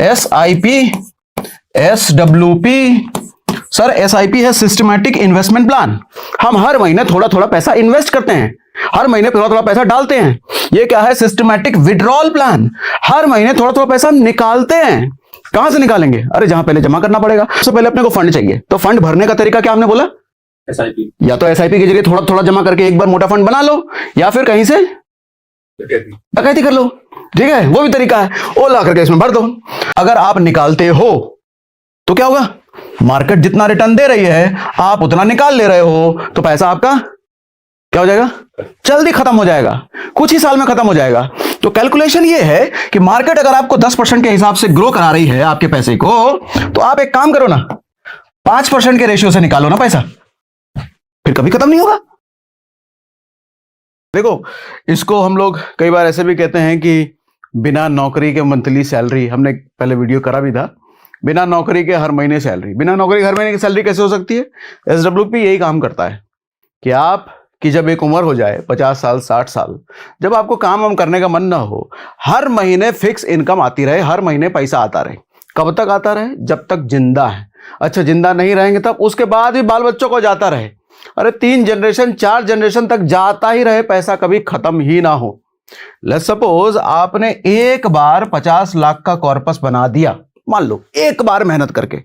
SIP, SWP। Sir SIP है systematic investment plan. हम हर महीने थोड़ा थोड़ा पैसा इन्वेस्ट करते हैं, हर महीने थोड़ा थोड़ा पैसा डालते हैं। ये क्या है? Systematic withdrawal plan. हर महीने थोड़ा थोड़ा पैसा निकालते हैं। कहां से निकालेंगे? अरे जहां पहले जमा करना पड़ेगा। सबसे पहले अपने को फंड चाहिए, तो फंड भरने का तरीका क्या हमने बोला? SIP। या तो SIP के जरिए थोड़ा थोड़ा जमा करके एक बार मोटा फंड बना लो, या फिर कहीं से डकैती कर लो। ठीक है, वो भी तरीका है। वो ला करके इसमें भर दो। अगर आप निकालते हो तो क्या होगा? मार्केट जितना रिटर्न दे रही है आप उतना निकाल ले रहे हो, तो पैसा आपका क्या हो जाएगा? जल्दी खत्म हो जाएगा, कुछ ही साल में खत्म हो जाएगा। तो कैलकुलेशन ये है कि मार्केट अगर आपको 10% के हिसाब से ग्रो करा रही है आपके पैसे को, तो आप एक काम करो ना, 5% के रेशियो से निकालो ना पैसा, फिर कभी खत्म नहीं होगा। देखो, इसको हम लोग कई बार ऐसे भी कहते हैं कि बिना नौकरी के मंथली सैलरी, हमने पहले वीडियो करा भी था, बिना नौकरी के हर महीने सैलरी। बिना नौकरी के हर महीने की सैलरी कैसे हो सकती है? SWP यही काम करता है कि आप कि जब एक उम्र हो जाए 50 साल 60 साल, जब आपको काम वाम करने का मन ना हो, हर महीने फिक्स इनकम आती रहे, हर महीने पैसा आता रहे। कब तक आता रहे? जब तक जिंदा है। अच्छा, जिंदा नहीं रहेंगे तब? उसके बाद भी बाल बच्चों को जाता रहे। अरे 3 जनरेशन 4 जनरेशन तक जाता ही रहे, पैसा कभी खत्म ही ना हो। लेट्स सपोज आपने एक बार 50 लाख का कॉर्पस बना दिया, मान लो एक बार मेहनत करके,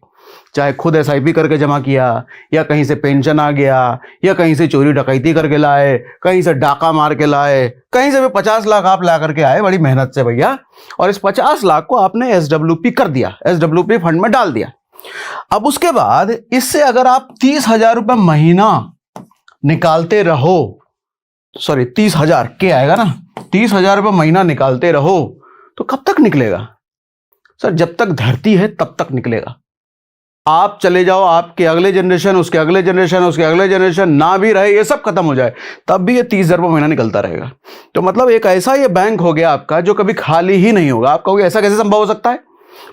चाहे खुद SIP करके जमा किया, या कहीं से पेंशन आ गया, या कहीं से चोरी डकैती करके लाए, कहीं से डाका मार के लाए, कहीं से भी 50 लाख आप ला करके आए बड़ी मेहनत से भैया, और इस 50 लाख को आपने SWP कर दिया, SWP फंड में डाल दिया। अब उसके बाद इससे अगर आप 30,000 रुपये महीना निकालते रहो, सॉरी 30,000 के आएगा ना, 30,000 रुपये महीना निकालते रहो, तो कब तक निकलेगा? सर जब तक धरती है तब तक निकलेगा। आप चले जाओ, आपके अगले जनरेशन, उसके अगले जनरेशन, उसके अगले जनरेशन ना भी रहे, ये सब खत्म हो जाए, तब भी ये 30,000 रुपये महीना निकलता रहेगा। तो मतलब एक ऐसा ये बैंक हो गया आपका जो कभी खाली ही नहीं होगा। आप कहोगे ऐसा कैसे संभव हो सकता है?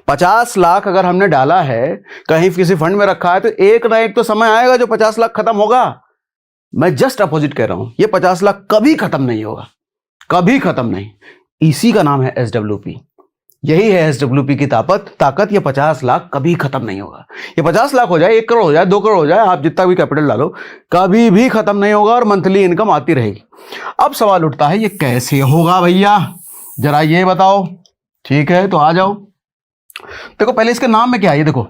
50 लाख अगर हमने डाला है, कहीं किसी फंड में रखा है, तो एक ना एक तो समय आएगा जो 50 लाख खत्म होगा। मैं जस्ट अपोजिट कह रहा हूं, ये 50 लाख कभी खत्म नहीं होगा, कभी खत्म नहीं। इसी का नाम है SWP। यही है SWP की ताकत। ये 50 लाख कभी खत्म नहीं होगा। ये 50 लाख हो जाए, 1 करोड़ हो जाए, 2 करोड़ हो जाए, आप जितना भी कैपिटल डालो, कभी भी खत्म नहीं होगा और मंथली इनकम आती रहेगी। अब सवाल उठता है, ये कैसे होगा भैया, जरा ये बताओ। ठीक है, तो आ जाओ। देखो पहले इसके नाम में क्या है, ये देखो,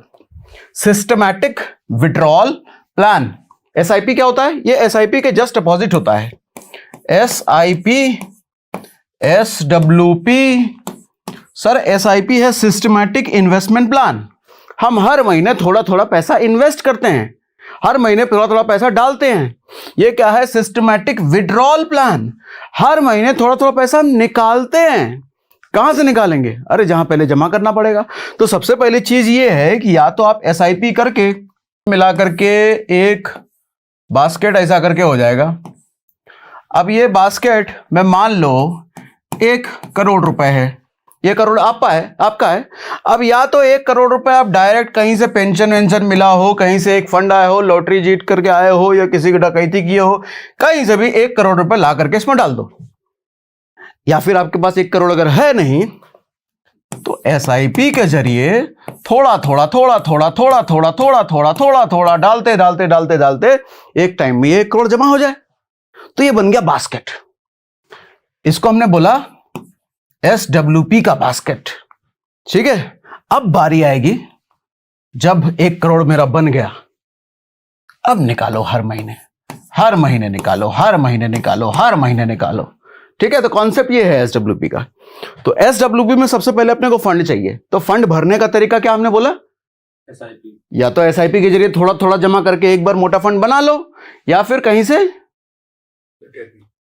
सिस्टमैटिक विड्रॉल प्लान। SIP क्या होता है? ये SIP के जस्ट अपोजिट होता है। SIP, SWP। सर SIP है सिस्टमैटिक इन्वेस्टमेंट प्लान। हम हर महीने थोड़ा थोड़ा पैसा इन्वेस्ट करते हैं, हर महीने थोड़ा थोड़ा पैसा डालते हैं। ये क्या है? Systematic withdrawal plan. हर महीने थोड़ा थोड़ा पैसा निकालते हैं। कहां से निकालेंगे? अरे जहां पहले जमा करना पड़ेगा। तो सबसे पहली चीज ये है कि या तो आप SIP करके मिला करके एक बास्केट ऐसा करके हो जाएगा। अब ये बास्केट में मान लो 1 करोड़ रुपए है, ये करोड़ आपका है। अब या तो 1 करोड़ रुपए आप डायरेक्ट कहीं से पेंशन वेंशन मिला हो, कहीं से एक फंड आया हो, लॉटरी जीत करके आए हो, या किसी की डकैती किए हो, कहीं से भी 1 करोड़ रुपए ला करके इसमें डाल दो। या फिर आपके पास 1 करोड़ अगर है नहीं, तो SIP के जरिए थोड़ा थोड़ा थोड़ा थोड़ा थोड़ा थोड़ा थोड़ा थोड़ा थोड़ा थोड़ा डालते डालते डालते डालते एक टाइम में 1 करोड़ जमा हो जाए। तो ये बन गया बास्केट। इसको हमने बोला SWP का बास्केट। ठीक है, अब बारी आएगी जब 1 करोड़ मेरा बन गया, अब निकालो हर महीने, हर महीने निकालो, हर महीने निकालो, हर महीने निकालो। ठीक है, तो कॉन्सेप्ट ये है SWP का। तो SWP में सबसे पहले अपने को फंड चाहिए, तो फंड भरने का तरीका क्या हमने बोला? SIP। या तो SIP के जरिए थोड़ा थोड़ा जमा करके एक बार मोटा फंड बना लो, या फिर कहीं से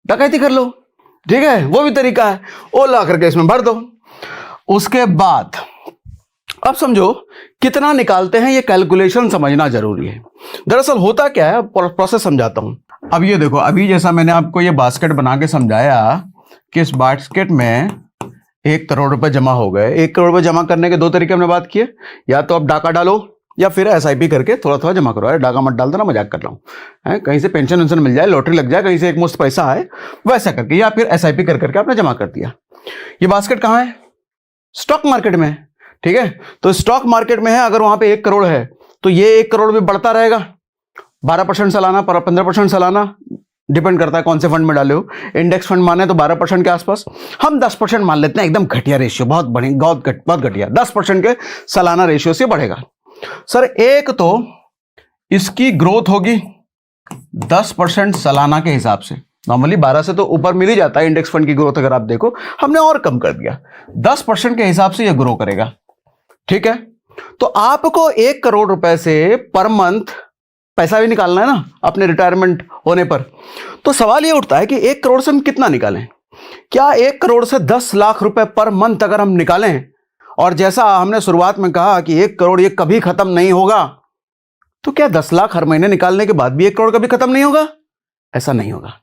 डकैती कर लो। ठीक है, वो भी तरीका है। वो ला करके इसमें भर दो। उसके बाद अब समझो कितना निकालते हैं, ये कैलकुलेशन समझना जरूरी है। दरअसल होता क्या है, प्रोसेस समझाता हूं। अब ये देखो, अभी जैसा मैंने आपको ये बास्केट बना के समझाया कि इस बास्केट में 1 करोड़ रुपए जमा हो गए। 1 करोड़ रुपए जमा करने के 2 तरीके हमने बात किए, या तो आप डाका डालो या फिर SIP करके थोड़ा थोड़ा जमा करो। अरे डाका मत डाल देना, मजाक कर रहा हूँ। कहीं से पेंशन वेंशन मिल जाए, लॉटरी लग जाए, कहीं से एक मुश्त पैसा आए, वैसा करके, या फिर SIP कर करके आपने जमा कर दिया। ये बास्केट कहाँ है? स्टॉक मार्केट में। ठीक है, तो स्टॉक मार्केट में है, अगर वहां पे 1 करोड़ है तो ये 1 करोड़ भी बढ़ता रहेगा 12% सालाना, 15% सालाना, डिपेंड करता है कौन से फंड में डाले हो। इंडेक्स फंड माने तो 12% के आसपास, हम 10% मान लेते हैं, एकदम घटिया रेशियो, बहुत बढ़िया, बहुत घटिया, 10% के सालाना रेशियो से बढ़ेगा। सर एक तो इसकी ग्रोथ होगी 10% सालाना के हिसाब से, नॉर्मली 12 से तो ऊपर मिल ही जाता है इंडेक्स फंड की ग्रोथ, अगर आप देखो हमने और कम कर दिया, 10% के हिसाब से ये ग्रो करेगा। ठीक है, तो आपको 1 करोड़ रुपए से पर मंथ पैसा भी निकालना है ना अपने रिटायरमेंट होने पर। तो सवाल ये उठता है कि 1 करोड़ से हम कितना निकालें? क्या 1 करोड़ से 10 लाख रुपए पर मंथ अगर हम निकालें, और जैसा हमने शुरुआत में कहा कि 1 करोड़ ये कभी खत्म नहीं होगा, तो क्या 10 लाख हर महीने निकालने के बाद भी 1 करोड़ कभी खत्म नहीं होगा? ऐसा नहीं होगा।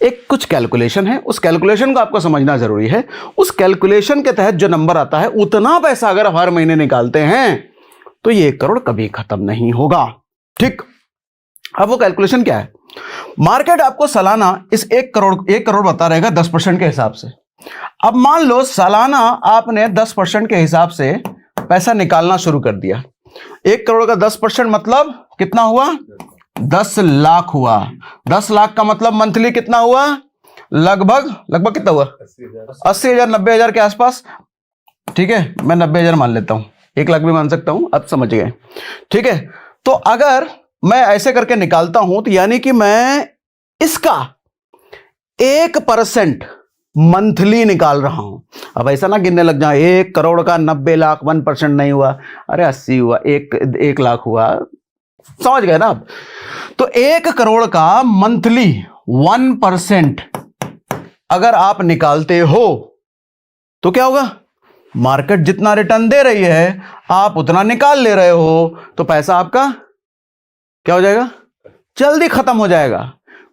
एक कुछ कैलकुलेशन है, उस कैलकुलेशन को आपको समझना जरूरी है। उस कैलकुलेशन के तहत जो नंबर आता है, उतना पैसा अगर आप हर महीने निकालते हैं तो ये 1 करोड़ कभी खत्म नहीं होगा। ठीक, अब वो कैलकुलेशन क्या है? मार्केट आपको सालाना इस 1 करोड़ बता रहेगा 10% के हिसाब से। अब मान लो सालाना आपने 10% के हिसाब से पैसा निकालना शुरू कर दिया। 1 करोड़ का 10% मतलब कितना हुआ? 10 लाख हुआ। 10 लाख का मतलब मंथली कितना हुआ? लगभग कितना हुआ? 80,000 90,000 के आसपास। ठीक है, मैं 90,000 मान लेता हूं, 1 लाख भी मान सकता हूं, अब समझ गए। ठीक है, तो अगर मैं ऐसे करके निकालता हूं तो यानी कि मैं इसका 1% मंथली निकाल रहा हूं। अब ऐसा ना गिनने लग जाए 1 करोड़ का 90 लाख 1% नहीं हुआ, अरे 80 हुआ, 1 लाख हुआ, समझ गए ना आप? तो 1 करोड़ का मंथली 1% अगर आप निकालते हो तो क्या होगा? मार्केट जितना रिटर्न दे रही है आप उतना निकाल ले रहे हो, तो पैसा आपका क्या हो जाएगा? जल्दी खत्म हो जाएगा,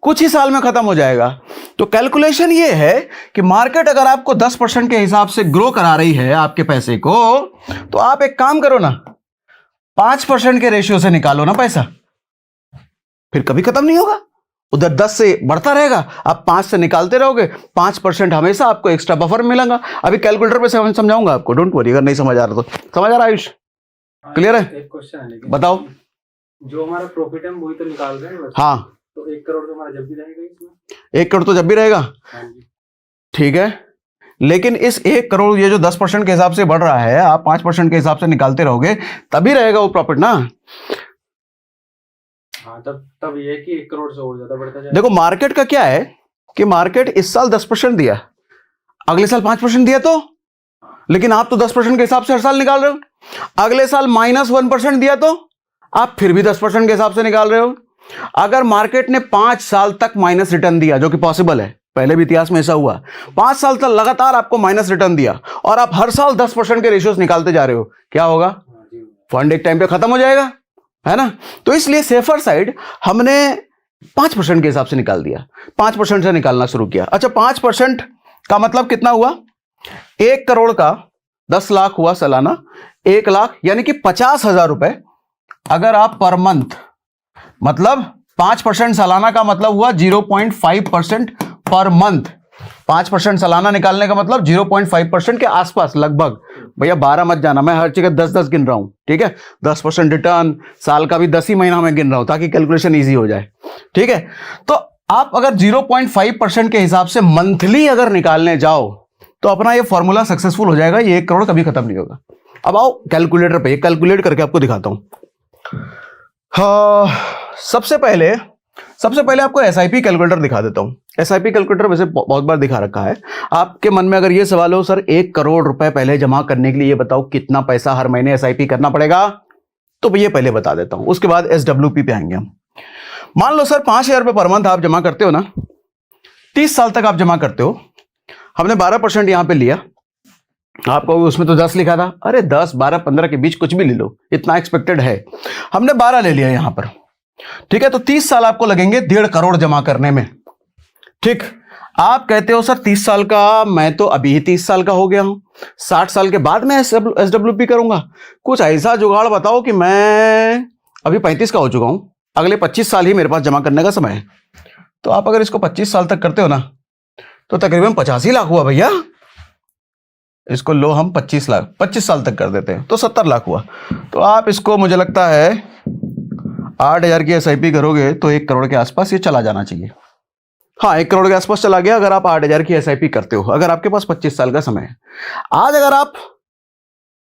कुछ ही साल में खत्म हो जाएगा। तो कैलकुलेशन ये है कि मार्केट अगर आपको 10% के हिसाब से ग्रो करा रही है आपके पैसे को, तो आप एक काम करो ना, 5% के रेशियो से निकालो ना पैसा, फिर कभी खत्म नहीं होगा। उधर 10 से बढ़ता रहेगा, आप 5 से निकालते रहोगे, 5% हमेशा आपको एक्स्ट्रा बफर मिलेगा। अभी कैलकुलेटर पे समझाऊंगा आपको, डोंट वरी, अगर नहीं समझ आ रहा तो। समझ आ रहा आयुष? क्लियर है? एक क्वेश्चन है, लेकिन बताओ। जो हमारा प्रॉफिट है वही तो निकाल रहे हैं। हाँ, तो 1 करोड़ तो हमारा जब भी रहेगा इसमें। 1 करोड़ तो जब भी रहेगा। हाँ जी। ठीक है, लेकिन इस 1 करोड़ ये जो 10% के हिसाब से बढ़ रहा है, आप 5% के हिसाब से निकालते रहोगे तभी रहेगा वो प्रॉफिट ना। हाँ, तब ये है कि 1 करोड़ से और ज्यादा बढ़ता जाएगा। देखो मार्केट का क्या है कि मार्केट इस साल 10% दिया, अगले साल 5% दिया, तो लेकिन आप तो 10% के हिसाब से हर साल निकाल रहे हो। अगले साल -1% दिया तो आप फिर भी 10% के हिसाब से निकाल रहे हो। अगर मार्केट ने 5 साल तक माइनस रिटर्न दिया, जो कि पॉसिबल है, पहले भी इतिहास में ऐसा हुआ, 5 साल तक लगातार आपको माइनस रिटर्न दिया और आप हर साल 10% के रेशियोज निकालते जा रहे हो, क्या होगा? फंड एक टाइम पे खत्म हो जाएगा, है ना? तो इसलिए सेफर साइड हमने 5% के हिसाब से निकाल दिया, 5% से निकालना शुरू किया। अच्छा, 5% का मतलब कितना हुआ? 1 करोड़ का 10 लाख हुआ सालाना, 1 लाख यानी कि 50,000 रुपए अगर आप पर मंथ, मतलब 5% सालाना का मतलब हुआ 0.5% पर मंथ। 5% सालाना निकालने का मतलब 0.5% के आसपास लगभग। भैया 12 मत जाना, मैं हर जगह 10-10 गिन रहा हूं, ठीक है? 10% रिटर्न, साल का भी 10 ही महीना में गिन रहा हूं ताकि कैलकुलेशन इजी हो जाए। ठीक है, तो आप अगर 0.5% के हिसाब से मंथली अगर निकालने जाओ तो अपना ये फॉर्मूला सक्सेसफुल हो जाएगा, ये 1 करोड़ कभी खत्म नहीं होगा। अब आओ कैलकुलेटर पे, कैलकुलेट करके आपको दिखाता हूं। सबसे पहले आपको एसआईपी कैलकुलेटर दिखा देता हूं। एसआईपी कैलकुलेटर वैसे बहुत बार दिखा रखा है। आपके मन में अगर ये सवाल हो, सर 1 करोड़ रुपए पहले जमा करने के लिए ये बताओ कितना पैसा हर महीने एसआईपी करना पड़ेगा, तो ये पहले बता देता हूं, उसके बाद एसडब्ल्यूपी पे आएंगे हम। मान लो सर 5,000 रुपए पर मंथ आप जमा करते हो ना, 30 साल तक आप जमा करते हो। हमने 12% यहां पे लिया, आपको उसमें तो 10 लिखा था, अरे 10 12 15 के बीच कुछ भी ले लो, इतना एक्सपेक्टेड है, हमने 12 ले लिया यहां पर। ठीक है, तो 30 साल आपको लगेंगे 1.5 करोड़ जमा करने में। ठीक, आप कहते हो सर 30 साल का, मैं तो अभी ही 30 साल का हो गया हूं, 60 साल के बाद मैं एसडब्ल्यूपी करूंगा। कुछ ऐसा जुगाड़ बताओ कि मैं अभी 35 का हो चुका हूं, अगले 25 साल ही मेरे पास जमा करने का समय है। तो आप अगर इसको 25 साल तक करते हो ना, तो तकरीबन 85 लाख हुआ भैया। इसको लो हम 25 लाख, 25 साल तक कर देते हैं तो 70 लाख हुआ। तो आप इसको मुझे लगता है 8,000 की SIP करोगे तो 1 करोड़ के आसपास ये चला जाना चाहिए। हाँ, 1 करोड़ के आसपास चला गया अगर आप 8,000 की SIP करते हो, अगर आपके पास 25 साल का समय है। आज अगर आप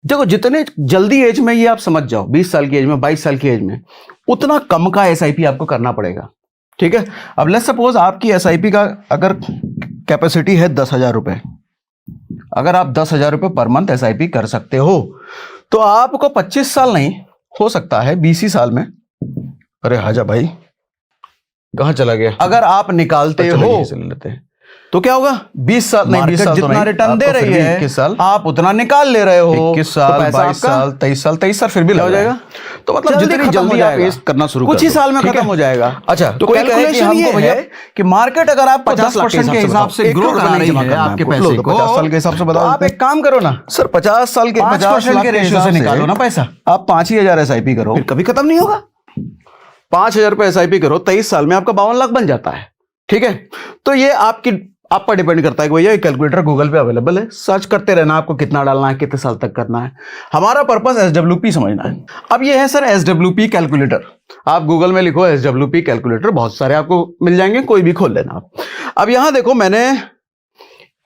देखो जितने जल्दी एज में ये आप समझ जाओ, 20 साल की एज में, 22 साल की एज में, उतना कम का SIP आपको करना पड़ेगा। ठीक है, अब लेट्स सपोज आपकी SIP का अगर कैपेसिटी है 10,000 रुपए, अगर आप 10,000 रुपए पर मंथ SIP कर सकते हो तो आपको 25 साल नहीं, हो सकता है 20 ही साल में, अरे हाजा भाई कहां चला गया, अगर आप निकालते हो लेते हैं तो क्या होगा, 20 साल नहीं, 20 साल जितना रिटर्न दे रही है 21 साल आप उतना निकाल ले रहे हो, 21 साल, 22 साल, 23 साल फिर भी हो जाएगा। तो मतलब जितनी जल्दी आप ये करना शुरू कुछ ही साल में खत्म हो जाएगा। अच्छा, तो कोई कहे कि हमको भैया कि मार्केट अगर आप 50% के हिसाब से ग्रो करा रही है आपके पैसे को, 50 साल के हिसाब से बताओ, आप एक काम करो ना सर, 50 साल के 50% के रेशियो से निकालो ना पैसा, आप 5,000 SIP करो, फिर कभी खत्म नहीं होगा। 5,000 रुपए SIP करो, 23 साल में आपका 52 लाख बन जाता है। ठीक है, तो ये आप पर डिपेंड करता है कि भैया कैलकुलेटर गूगल पे अवेलेबल है, सर्च करते रहना आपको कितना डालना है, कितने साल तक करना है। हमारा पर्पस SWP समझना है। अब ये है सर SWP कैलकुलेटर, आप गूगल में लिखो SWP कैलकुलेटर, बहुत सारे आपको मिल जाएंगे, कोई भी खोल लेना आप। अब यहां देखो मैंने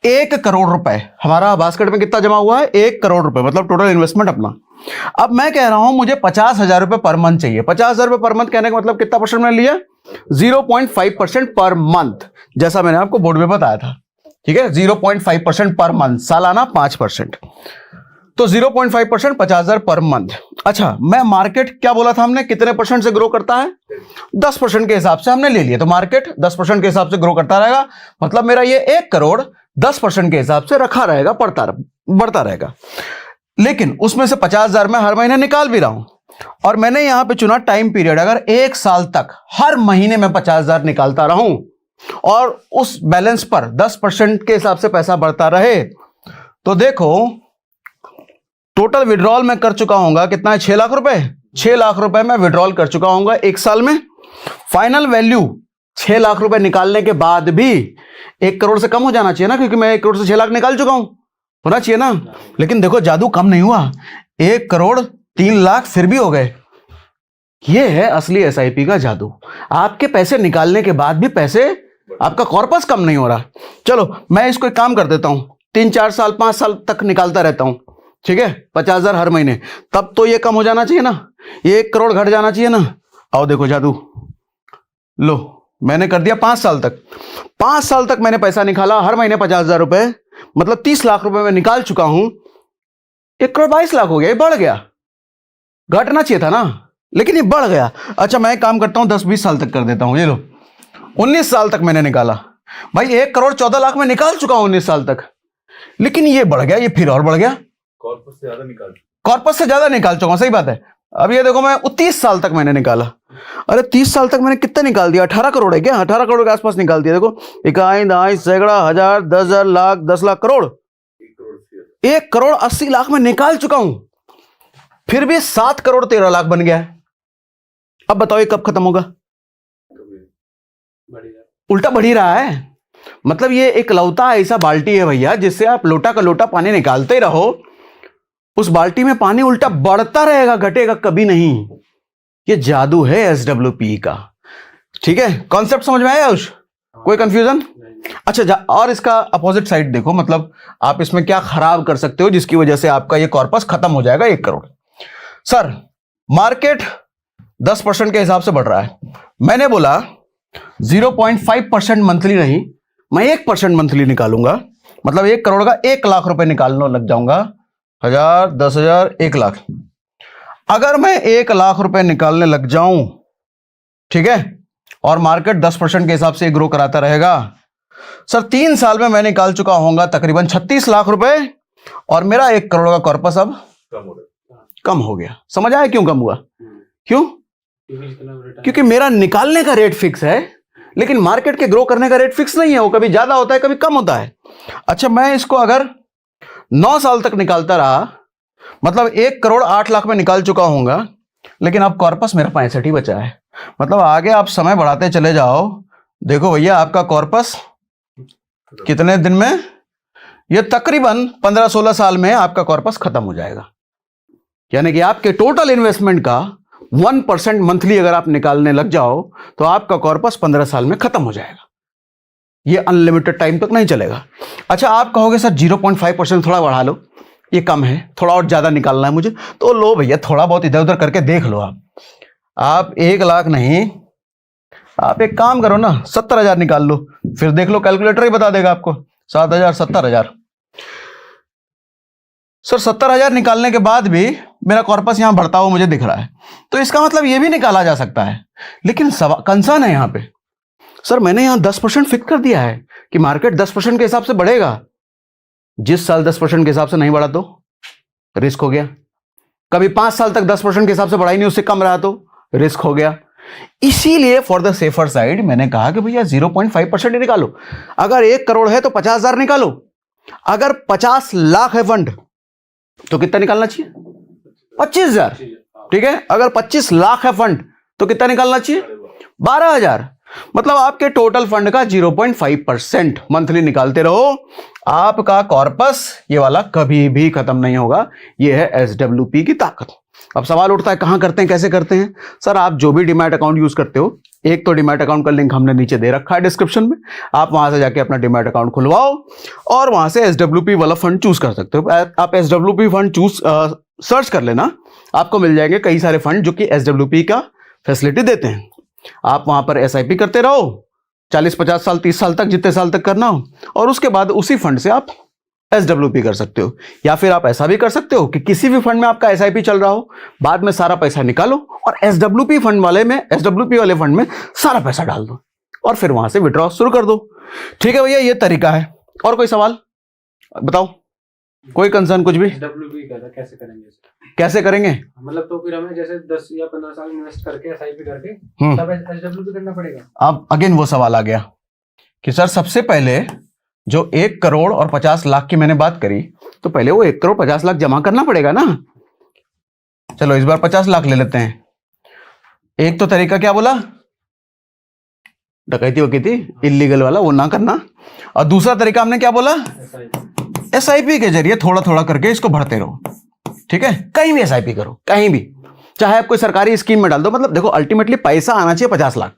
1 करोड़ रुपए हमारा बास्केट में कितना जमा हुआ है, 1 करोड़ रुपए, मतलब टोटल इन्वेस्टमेंट अपना। अब मैं कह रहा हूं मुझे 50,000 रुपए पर मंथ चाहिए। 50,000 रुपए पर मंथ कहने का मतलब कितना परसेंट मैंने लिया, 0.5% पर मंथ, जैसा मैंने आपको बोर्ड में बताया था। ठीक है, 0.5% पर मंथ, सालाना 5%, तो 0.5% 50,000 पर मंथ। अच्छा, मैं मार्केट क्या बोला था हमने, कितने परसेंट से ग्रो करता है, 10% के हिसाब से हमने ले लिया, तो मार्केट 10% के हिसाब से ग्रो करता रहेगा, मतलब मेरा ये 1 करोड़ 10% के हिसाब से रखा रहेगा, बढ़ता रहेगा। लेकिन उसमें से 50,000 मैं हर महीने निकाल भी रहा हूं, और मैंने यहां पे चुना टाइम पीरियड, अगर 1 साल तक हर महीने में 50,000 निकालता रहूं और उस बैलेंस पर 10% के हिसाब से पैसा बढ़ता रहे, तो देखो टोटल विड्रॉल मैं कर चुका हूंगा कितना है, 6 लाख रुपए। 6 लाख रुपए मैं विड्रॉल कर चुका हूंगा 1 साल में। फाइनल वैल्यू 6 लाख रुपए निकालने के बाद भी 1 करोड़ से कम हो जाना चाहिए ना, क्योंकि मैं 1 करोड़ से 6 लाख निकाल चुका हूं, होना चाहिए ना। लेकिन देखो जादू कम नहीं हुआ, 1 करोड़ 3 लाख फिर भी हो गए। ये है असली SIP का जादू, आपके पैसे निकालने के बाद भी पैसे, आपका कॉर्पस कम नहीं हो रहा। चलो मैं इसको एक काम कर देता हूं, 3, 4 साल, 5 साल तक निकालता रहता हूं, ठीक है, 50,000 हर महीने, तब तो ये कम हो जाना चाहिए ना, ये 1 करोड़ घट जाना चाहिए ना। आओ देखो जादू, लो मैंने कर दिया 5 साल तक। 5 साल तक मैंने पैसा निकाला, हर महीने 50,000 रुपए, मतलब 30 लाख रुपए मैं निकाल चुका हूं। 1 करोड़ 22 लाख हो गया, ये बढ़ गया, घटना चाहिए था ना, लेकिन ये बढ़ गया। अच्छा मैं एक काम करता हूं, 10-20 साल तक कर देता हूं, ये लो 19 साल तक मैंने निकाला, भाई 1 करोड़ 14 लाख में निकाल चुका हूं 19 साल तक, लेकिन ये बढ़ गया, ये फिर और बढ़ गया, कॉर्पस से ज्यादा निकाल चुका हूं, सही बात है। अब ये देखो मैं 30 साल तक मैंने निकाला, अरे 30 साल तक मैंने कितना निकाल दिया, 18 करोड़ है क्या, 18 करोड़ के आसपास निकाल दिया। देखो इकाई, दहाई, सैकड़ा, हजार, 10,000, लाख, 10 लाख, करोड़, 1 करोड़ 80 लाख में निकाल चुका हूं, फिर भी 7 करोड़ 13 लाख बन गया है। अब बताओ ये कब खत्म होगा, उल्टा बढ़ ही रहा है। मतलब ये एक लौता ऐसा बाल्टी है भैया, जिससे आप लोटा का लोटा पानी निकालते ही रहो, उस बाल्टी में पानी उल्टा बढ़ता रहेगा, घटेगा कभी नहीं। ये जादू है SWP का। ठीक है, कॉन्सेप्ट समझ में आया उस, कोई कंफ्यूजन? अच्छा, और इसका अपोजिट साइड देखो, मतलब आप इसमें क्या खराब कर सकते हो जिसकी वजह से आपका ये कॉर्पस खत्म हो जाएगा 1 करोड़। सर मार्केट 10% के हिसाब से बढ़ रहा है, मैंने बोला 0.5% मंथली नहीं, मैं 1% मंथली निकालूंगा, मतलब 1 करोड़ का 1 लाख रुपए निकालने लग जाऊंगा, 1000, 10,000, 1 लाख। अगर मैं 1 लाख रुपए निकालने लग जाऊं, ठीक है, और मार्केट 10% के हिसाब से ग्रो कराता रहेगा, सर 3 साल में मैं निकाल चुका होऊंगा तकरीबन 36 लाख रुपए, और मेरा 1 करोड़ का कॉर्पस अब कम हो गया। समझ आया क्यों कम हुआ? क्यों? क्योंकि मेरा निकालने का रेट फिक्स है, लेकिन मार्केट के ग्रो करने का रेट फिक्स नहीं है, वो कभी ज्यादा होता है कभी कम होता है। अच्छा मैं इसको अगर 9 साल तक निकालता रहा, मतलब 1 करोड़ 8 लाख में निकाल चुका होऊंगा, लेकिन अब कॉर्पस मेरा 65 ही बचा है। मतलब आगे आप समय बढ़ाते चले जाओ, देखो भैया आपका कॉर्पस कितने दिन में ये तकरीबन 15-16 साल में आपका कॉर्पस खत्म हो जाएगा। यानी कि आपके टोटल इन्वेस्टमेंट का 1% मंथली अगर आप निकालने लग जाओ तो आपका कॉर्पस 15 साल में खत्म हो जाएगा। ये अनलिमिटेड टाइम तक नहीं चलेगा। अच्छा, आप कहोगे सर 0.5% थोड़ा बढ़ा लो, ये कम है, थोड़ा और ज्यादा निकालना है मुझे, तो लो भैया, थोड़ा बहुत इधर उधर करके देख लो। आप 1 लाख नहीं, आप एक काम करो ना, 70,000 निकाल लो, फिर देख लो, कैलकुलेटर ही बता देगा आपको। 7,000, 70,000। सर 70,000 निकालने के बाद भी मेरा कॉर्पस यहां बढ़ता हुआ मुझे दिख रहा है, तो इसका मतलब ये भी निकाला जा सकता है। लेकिन कंसर्न है यहां पे, सर मैंने यहां 10% फिक्स कर दिया है कि मार्केट 10% के हिसाब से बढ़ेगा। जिस साल 10% के हिसाब से नहीं बढ़ा तो रिस्क हो गया। कभी 5 साल तक 10% के हिसाब से बढ़ा ही नहीं, उससे कम रहा तो रिस्क हो गया। इसीलिए फॉर द सेफर साइड मैंने कहा कि भैया 0.5% ही निकालो। अगर 1 करोड़ है तो 50,000 निकालो। अगर 50 लाख है फंड तो कितना निकालना चाहिए? 25,000। ठीक है, अगर 25 लाख है फंड तो कितना निकालना चाहिए? 12,000। मतलब आपके टोटल फंड का 0.5% मंथली निकालते रहो, आपका कॉर्पस ये वाला कभी भी खत्म नहीं होगा। ये है एसडब्ल्यूपी की ताकत। अब सवाल उठता है कहां करते हैं, कैसे करते हैं? सर आप जो भी डीमैट अकाउंट यूज करते हो, एक तो डीमैट अकाउंट का लिंक हमने नीचे दे रखा है डिस्क्रिप्शन में, आप वहां से जाके अपना डीमैट अकाउंट खुलवाओ और वहां से एसडब्ल्यूपी वाला फंड चूज कर सकते हो। आप एसडब्ल्यूपी फंड चूज सर्च कर लेना, आपको मिल जाएंगे कई सारे फंड जो कि एसडब्ल्यूपी का फैसिलिटी देते हैं। आप वहां पर एसआईपी करते रहो 40-50 साल 30 साल तक, जितने साल तक करना हो, और उसके बाद उसी फंड से आप एसडब्ल्यूपी कर सकते हो। या फिर आप ऐसा भी कर सकते हो कि किसी भी फंड में आपका एसआईपी चल रहा हो, बाद में सारा पैसा निकालो और एसडब्ल्यूपी वाले फंड में सारा पैसा डाल दो और फिर वहां से विड्रॉ शुरू कर दो। ठीक है भैया, ये तरीका है। और कोई सवाल बताओ, कोई कंसर्न, कुछ भी? एसडब्ल्यूपी कैसे करेंगे? कैसे करेंगे मतलब तो फिर हमें जैसे 10 या 15 साल इन्वेस्ट करके एसआईपी करके तब एसडब्ल्यूपी करना पड़ेगा। अब अगेन वो सवाल आ गया कि सर सबसे पहले जो 1 करोड़ और 50 लाख की मैंने बात करी, तो पहले वो 1 करोड़ 50 लाख जमा करना पड़ेगा ना। चलो इस बार 50 लाख ले लेते हैं। एक तो तरीका क्या बोला, डकैती वकैती इलीगल वाला, वो ना करना। और दूसरा तरीका हमने क्या बोला, एसआईपी के जरिए थोड़ा थोड़ा करके इसको भरते रहो। ठीक है, कहीं भी एसआईपी करो, कहीं भी, चाहे आप कोई सरकारी स्कीम में डाल दो। मतलब देखो अल्टीमेटली पैसा आना चाहिए 50 लाख,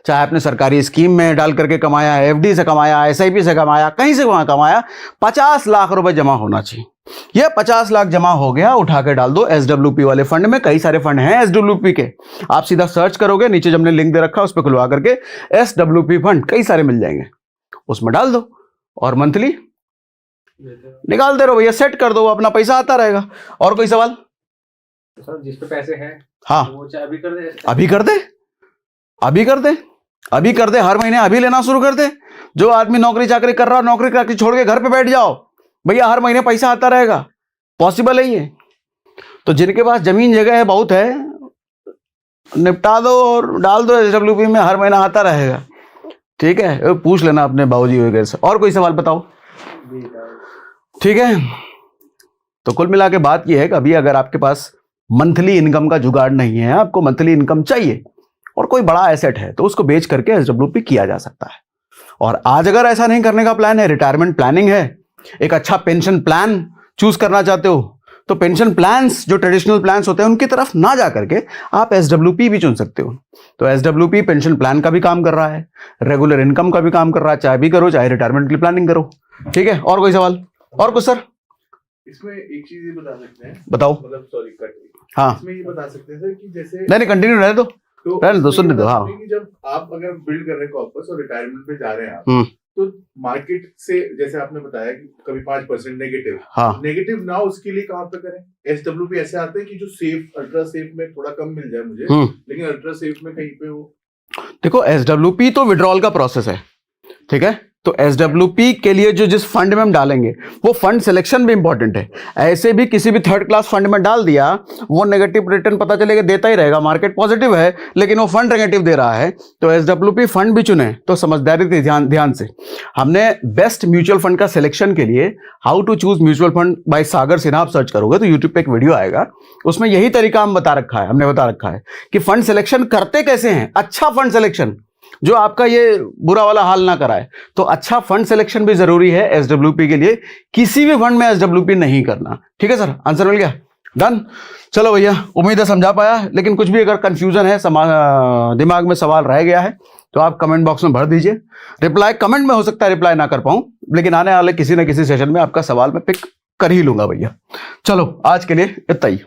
चाहे आपने सरकारी स्कीम में डाल करके कमाया, एफडी से कमाया, एसआईपी से कमाया, कहीं से कमाया, 50 लाख रुपए जमा होना चाहिए। ये 50 लाख जमा हो गया, उठा के डाल दो एसडब्ल्यूपी वाले फंड में। कई सारे फंड हैं एसडब्ल्यूपी के, आप सीधा सर्च करोगे, नीचे जो हमने लिंक दे रखा है उस पर खुलवा करके एसडब्ल्यूपी फंड कई सारे मिल जाएंगे, उसमें डाल दो और मंथली निकालते रहो भैया, सेट कर दो, अपना पैसा आता रहेगा। और कोई सवाल? तो सर जिस पे पैसे हैं, हाँ, वो चाहे अभी कर दे, अभी कर दे, अभी कर दे, अभी कर दे, हर महीने अभी लेना शुरू कर दे। जो आदमी नौकरी चाकरी कर रहा है, नौकरी चाकरी छोड़ के घर पे बैठ जाओ भैया, हर महीने पैसा आता रहेगा, पॉसिबल है ये। तो जिनके पास जमीन जगह है, बहुत है, निपटा दो और डाल दो एसडब्ल्यूपी में, हर महीना आता रहेगा। ठीक है, पूछ लेना अपने बाबूजी वगैरह से। और कोई सवाल बताओ? ठीक है, तो कुल मिला के बात यह है कि अभी अगर आपके पास मंथली इनकम का जुगाड़ नहीं है, आपको मंथली इनकम चाहिए और कोई बड़ा एसेट है, तो उसको बेच करके एसडब्ल्यूपी किया जा सकता है। और आज अगर ऐसा नहीं करने का प्लान है, रिटायरमेंट प्लानिंग है, एक अच्छा पेंशन प्लान चूज करना चाहते हो, तो पेंशन प्लान्स जो ट्रेडिशनल प्लान्स होते हैं उनकी तरफ ना जा करके आप एसडब्ल्यूपी भी चुन सकते हो। तो एसडब्ल्यूपी पेंशन प्लान का भी काम कर रहा है, रेगुलर इनकम का भी काम कर रहा है, चाहे भी करो, चाहे रिटायरमेंट की प्लानिंग करो। ठीक है, और कोई सवाल? और कुछ सर? इसमें एक चीज ये बता सकते हैं, बताओ। मतलब सॉरी कट, हाँ, इसमें ये बता सकते हैं सर कि जैसे नहीं कंटिन्यू रहने दो, रहने दो, सुनने दो। हाँ, कि जब आप अगर बिल्ड कर रहे हैं कॉर्पस और रिटायरमेंट पे जा रहे हैं आप, तो मार्केट से जैसे आपने बताया कि कभी 5% नेगेटिव, हाँ, नेगेटिव ना, उसके लिए कहाँ पे करें? एसडब्ल्यूपी ऐसे आते हैं कि जो सेफ, अल्ट्रा सेफ में थोड़ा कम मिल जाए मुझे, लेकिन अल्ट्रा सेफ में कहीं पे हो। देखो एसडब्ल्यूपी तो विड्रॉल का प्रोसेस है, ठीक है। तो एसडब्ल्यूपी के लिए जो जिस फंड में हम डालेंगे वो फंड सिलेक्शन भी इंपॉर्टेंट है। ऐसे भी किसी भी थर्ड क्लास फंड में डाल दिया, वो नेगेटिव रिटर्न पता चलेगा देता ही रहेगा, मार्केट पॉजिटिव है लेकिन वो फंड नेगेटिव दे रहा है। तो एसडब्ल्यूपी फंड भी चुने तो समझदारी से, ध्यान से। हमने बेस्ट म्यूचुअल फंड का सिलेक्शन के लिए how to choose mutual fund by Sagar Sinha आप सर्च करोगे तो यूट्यूब पे एक वीडियो आएगा, उसमें यही तरीका हमने बता रखा है कि फंड सिलेक्शन करते कैसे हैं। अच्छा फंड सिलेक्शन जो आपका ये बुरा वाला हाल ना कराए। तो अच्छा फंड सिलेक्शन भी जरूरी है एसडब्ल्यूपी के लिए, किसी भी फंड में एसडब्ल्यूपी नहीं करना। ठीक है सर, आंसर मिल गया, डन। चलो भैया, उम्मीद है समझा पाया, लेकिन कुछ भी अगर कंफ्यूजन है, दिमाग में सवाल रह गया है तो आप कमेंट बॉक्स में भर दीजिए। रिप्लाई कमेंट में हो सकता है रिप्लाई ना कर पाऊं, लेकिन आने वाले किसी ना किसी सेशन में आपका सवाल मैं पिक कर ही लूंगा भैया। चलो आज के लिए इतना ही।